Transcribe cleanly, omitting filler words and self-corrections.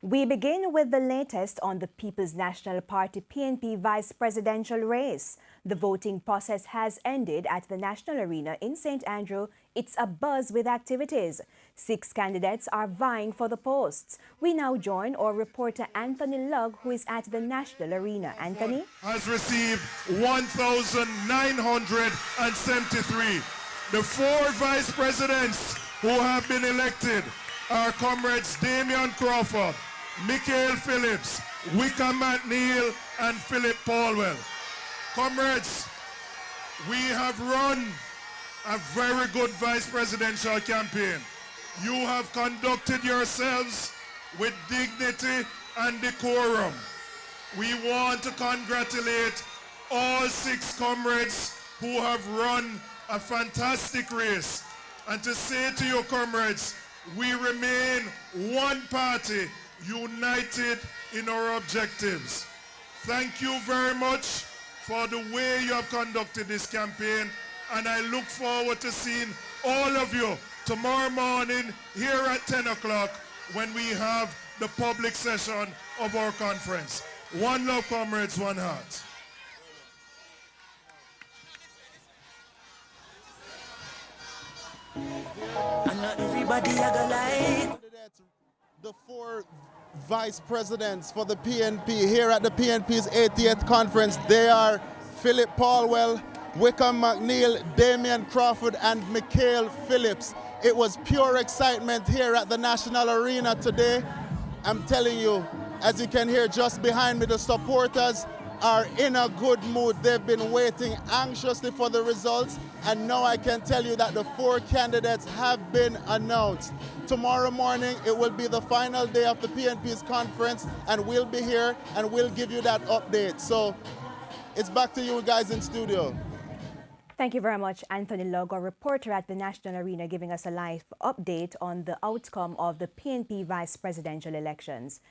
We begin with the latest on the People's National Party PNP vice presidential race. The voting process has ended at the National Arena in St. Andrew. It's a buzz with activities. 6 candidates are vying for the posts. We now join our reporter Anthony Lugg, who is at the National Arena. Anthony? Has received 1,973. The 4 vice presidents who have been elected are comrades Damian Crawford, Michael Phillips, Wickham McNeil, and Philip Paulwell. Comrades, we have run a very good vice presidential campaign. You have conducted yourselves with dignity and decorum. We want to congratulate all 6 comrades who have run a fantastic race, and to say to you, comrades, we remain one party, united in our objectives. Thank you very much for the way you have conducted this campaign, and I look forward to seeing all of you tomorrow morning here at 10 o'clock when we have the public session of our conference. One love, comrades, one heart. And not everybody a go like. The 4 vice presidents for the PNP here at the PNP's 80th conference. They are Philip Paulwell, Wickham McNeil, Damian Crawford, and Michael Phillips. It was pure excitement here at the National Arena today. I'm telling you, as you can hear just behind me, the supporters are in a good mood. They've been waiting anxiously for the results, and now I can tell you that the 4 candidates have been announced. Tomorrow morning, it will be the final day of the PNP's conference, and we'll be here and we'll give you that update. So it's back to you guys in studio. Thank you very much, Anthony Lugg, our reporter at the National Arena, giving us a live update on the outcome of the PNP vice presidential elections.